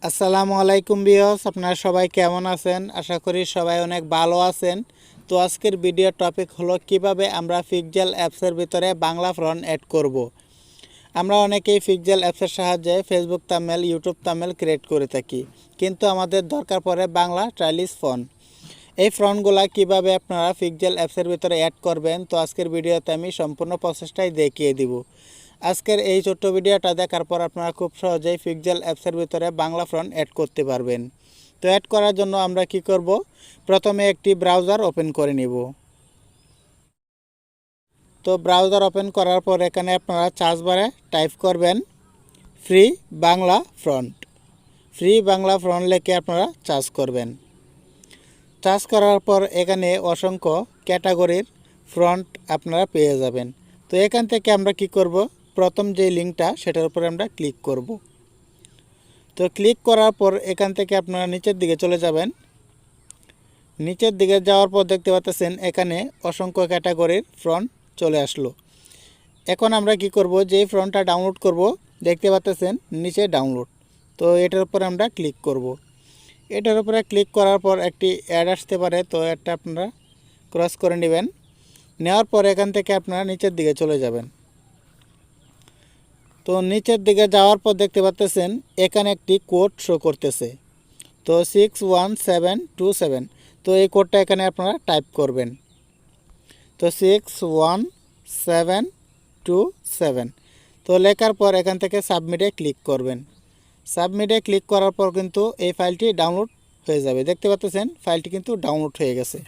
আসসালামু আলাইকুম ভিউয়ার্স, আপনারা সবাই কেমন আছেন? আশা করি সবাই অনেক ভালো আছেন। তো আজকের ভিডিও টপিক হলো কিভাবে আমরা পিক্সেল অ্যাপসের ভিতরে বাংলা ফন্ট অ্যাড করব। আমরা অনেকেই পিক্সেল অ্যাপসের সাহায্যে Facebook thumbnail, YouTube thumbnail create করে থাকি, কিন্তু আমাদের দরকার পড়ে বাংলা স্টাইলিশ ফন্ট। এই ফন্টগুলো কিভাবে আপনারা পিক্সেল অ্যাপসের ভিতরে অ্যাড করবেন, তো আজকের ভিডিওতে আমি সম্পূর্ণ প্রসেসটাই দেখিয়ে দিব। আজকের এই ছোট্ট ভিডিওটা দেখার পর আপনারা খুব সহজেই পিক্সেল অ্যাপসের ভিতরে বাংলা ফন্ট অ্যাড করতে পারবেন। তো অ্যাড করার জন্য আমরা কি করব, প্রথমে একটি ব্রাউজার ওপেন করে নিব। তো ব্রাউজার ওপেন করার পর এখানে আপনারা সার্চ বারে টাইপ করবেন free Bangla font. Free Bangla font লিখে আপনারা সার্চ করবেন। সার্চ করার পর এখানে অসংখ্য ক্যাটাগরির ফন্ট আপনারা পেয়ে যাবেন। তো এখান থেকে আমরা কি করব, প্রথম যে লিঙ্কটা সেটার উপরে আমরা ক্লিক করব। তো ক্লিক করার পর এখান থেকে আপনারা নিচের দিকে চলে যাবেন। নিচের দিকে যাওয়ার পর দেখতে পাচ্ছেন এখানে অসংখ্য ক্যাটাগরির ফন্ট চলে আসলো। এখন আমরা কি করব, যে ফন্টটা ডাউনলোড করব, দেখতে পাচ্ছেন নিচে ডাউনলোড। তো এটার উপরে আমরা ক্লিক করব। এটার উপরে ক্লিক করার পর একটি অ্যাড আসতে পারে, তো অ্যাডটা আপনারা ক্রস করে নেবেন। নেওয়ার পর এখান থেকে আপনারা নিচের দিকে চলে যাবেন। তো নিচের দিকে যাওয়ার পর দেখতে পাচ্ছেন এখানে একটি কোড শো করতেছে, তো 61727। তো এই কোডটা এখানে আপনারা টাইপ করবেন। তো 61727। তো লেখার পর এখান থেকে সাবমিটে ক্লিক করবেন। সাবমিটে ক্লিক করার পর কিন্তু এই ফাইলটি ডাউনলোড হয়ে যাবে। দেখতে পাচ্ছেন ফাইলটি কিন্তু ডাউনলোড হয়ে গেছে।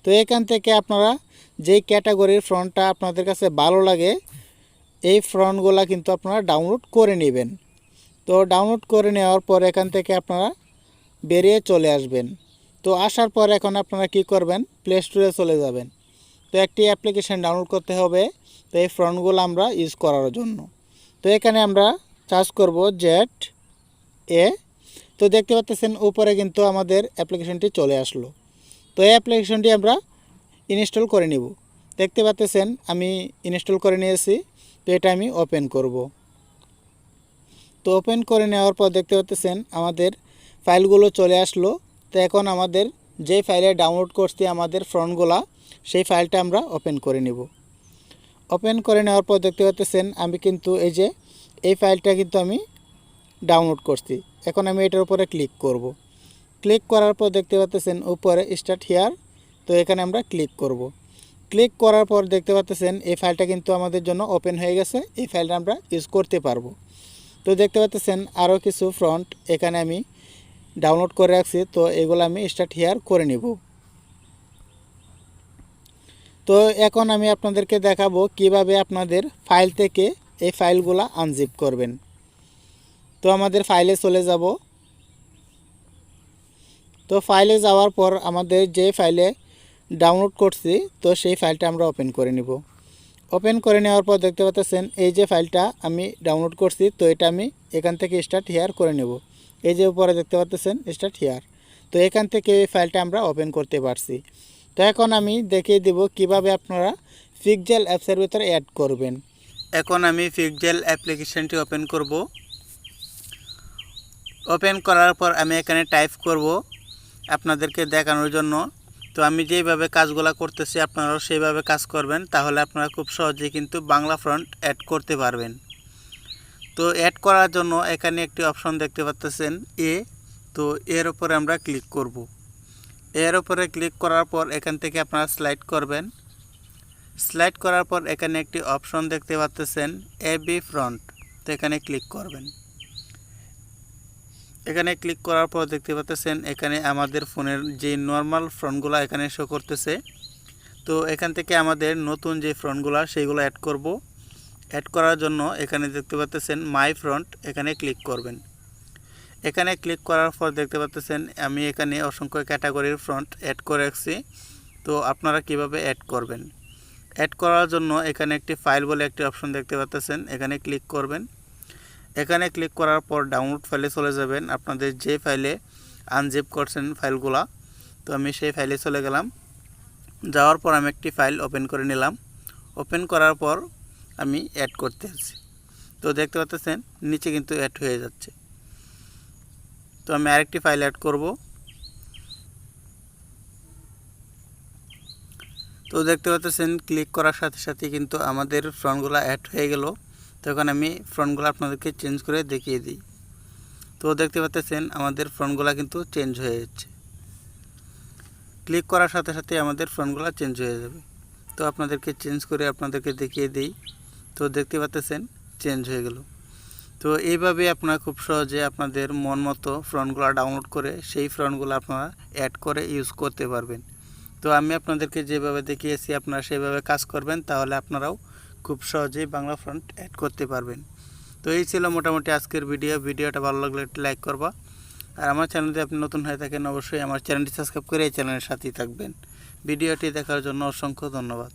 তো এখান থেকে আপনারা যেই ক্যাটাগরির ফন্টটা আপনাদের কাছে ভালো লাগে, এই ফন্টগুলো কিন্তু আপনারা ডাউনলোড করে নেবেন। তো ডাউনলোড করে নেওয়ার পর এখান থেকে আপনারা বেরিয়ে চলে আসবেন। তো আসার পর এখন আপনারা কি করবেন, প্লে স্টোরে চলে যাবেন। তো একটি অ্যাপ্লিকেশান ডাউনলোড করতে হবে, তো এই ফন্টগুলো আমরা ইউজ করার জন্য। তো এখানে আমরা সার্চ করব জেড এ। তো দেখতে পাচ্ছেন উপরে কিন্তু আমাদের অ্যাপ্লিকেশনটি চলে আসলো। তো এই অ্যাপ্লিকেশনটি আমরা ইনস্টল করে নিব। দেখতে পাচ্ছেন আমি ইনস্টল করে নিয়েছি। তো এটা আমি ওপেন করব। তো ওপেন করে নেওয়ার পর দেখতে পাচ্ছেন আমাদের ফাইলগুলো চলে আসলো। তো এখন আমাদের যে ফাইলে ডাউনলোড করছি আমাদের ফন্টগুলো, সেই ফাইলটা আমরা ওপেন করে নিব। ওপেন করে নেওয়ার পর দেখতে পাচ্ছেন আমি কিন্তু এই ফাইলটা কিন্তু আমি ডাউনলোড করছি। এখন আমি এটার উপরে ক্লিক করব। ক্লিক করার পর দেখতে পাচ্ছেন উপরে স্টার্ট হিয়ার। তো এখানে আমরা ক্লিক করব। ক্লিক করার পর দেখতে পাচ্ছেন এই ফাইলটা কিন্তু আমাদের জন্য ওপেন হয়ে গেছে। এই ফাইলটা আমরা ইউজ করতে পারবো। তো দেখতে পাচ্ছেন আরও কিছু ফন্ট এখানে আমি ডাউনলোড করে রাখছি। তো এগুলো আমি স্টার্ট হিয়ার করে নিব। তো এখন আমি আপনাদেরকে দেখাবো কিভাবে আপনাদের ফাইল থেকে এই ফাইলগুলো আনজিপ করবেন। তো আমাদের ফাইলে চলে যাব। তো ফাইলে যাওয়ার পর আমাদের যে ফাইলে ডাউনলোড করছি, তো সেই ফাইলটা আমরা ওপেন করে নিব। ওপেন করে নেওয়ার পর দেখতে পাচ্ছেন এই যে ফাইলটা আমি ডাউনলোড করছি, তো এটা আমি এখান থেকে স্টার্ট হিয়ার করে নেব। এই যে উপরে দেখতে পাচ্ছেন স্টার্ট হিয়ার। তো এখান থেকে এই ফাইলটা আমরা ওপেন করতে পারছি। তো এখন আমি দেখিয়ে দেব কিভাবে আপনারা পিক্সেল অ্যাপসের ভিতরে অ্যাড করবেন। এখন আমি পিক্সেল অ্যাপ্লিকেশনটি ওপেন করব। ওপেন করার পর আমি এখানে টাইপ করব আপনাদেরকে দেখানোর জন্য। তো আমি যেইভাবে কাজগুলো করতেছি আপনারাও সেইভাবে কাজ করবেন, তাহলে আপনারা খুব সহজেই কিন্তু বাংলা ফন্ট অ্যাড করতে পারবেন। তো অ্যাড করার জন্য এখানে একটি অপশন দেখতে পাচ্ছেন এ। তো এর উপরে আমরা ক্লিক করব। এর উপরে ক্লিক করার পর এখান থেকে আপনারা স্লাইড করবেন। স্লাইড করার পর এখানে একটি অপশন দেখতে পাচ্ছেন এবি ফন্ট। তো এখানে ক্লিক করবেন। এখানে ক্লিক করার পর দেখতে পাচ্ছেন এখানে আমাদের ফোনের যে নর্মাল ফন্টগুলো এখানে শো করতেছে। তো এখান থেকে আমাদের নতুন যে ফন্টগুলো সেইগুলো অ্যাড করব। অ্যাড করার জন্য এখানে দেখতে পাচ্ছেন মাই ফন্ট, এখানে ক্লিক করবেন। এখানে ক্লিক করার পর দেখতে পাচ্ছেন আমি এখানে অসংখ্য ক্যাটাগরির ফন্ট অ্যাড করে রাখছি। তো আপনারা কিভাবে অ্যাড করবেন, অ্যাড করার জন্য এখানে একটি ফাইল বলে একটি অপশন দেখতে পাচ্ছেন, এখানে ক্লিক করবেন। এখানে ক্লিক করার পর ডাউনলোড ফাইলে চলে যাবেন, আপনাদের যে ফাইলে আনজিপ করছেন ফাইলগুলা। তো আমি সেই ফাইলে চলে গেলাম। যাওয়ার পর আমি একটি ফাইল ওপেন করে নিলাম। ওপেন করার পর আমি অ্যাড করতে আসছি। তো দেখতে পাচ্ছেন নিচে কিন্তু অ্যাড হয়ে যাচ্ছে। তো আমি আরেকটি ফাইল অ্যাড করব। তো দেখতে পাচ্ছেন ক্লিক করার সাথে সাথে কিন্তু আমাদের ফ্রন্টগুলো অ্যাড হয়ে গেল। তখন আমি ফ্রন্টগুলো আপনাদেরকে চেঞ্জ করে দেখিয়ে দিই। তো দেখতে পাচ্ছেন আমাদের ফ্রন্টগুলো কিন্তু চেঞ্জ হয়ে যাচ্ছে। ক্লিক করার সাথে সাথে আমাদের ফ্রন্টগুলো চেঞ্জ হয়ে যাবে। তো আপনাদেরকে চেঞ্জ করে আপনাদেরকে দেখিয়ে দিই। তো দেখতে পাচ্ছেন চেঞ্জ হয়ে গেল। তো এইভাবে আপনারা খুব সহজে আপনাদের মন মতো ফ্রন্টগুলো ডাউনলোড করে সেই ফ্রন্টগুলো আপনারা অ্যাড করে ইউজ করতে পারবেন। তো আমি আপনাদেরকে যেভাবে দেখিয়েছি আপনারা সেভাবে কাজ করবেন, তাহলে আপনারাও খুব সহজেই বাংলা ফন্ট অ্যাড করতে পারবেন। তো এই ছিল মোটামুটি আজকের ভিডিওটা ভালো লাগলে একটু লাইক করবা। আর আমার চ্যানেলে আপনি নতুন হয়ে থাকেন অবশ্যই আমার চ্যানেলটি সাবস্ক্রাইব করে এই চ্যানেলের সাথেই থাকবেন। ভিডিওটি দেখার জন্য অসংখ্য ধন্যবাদ।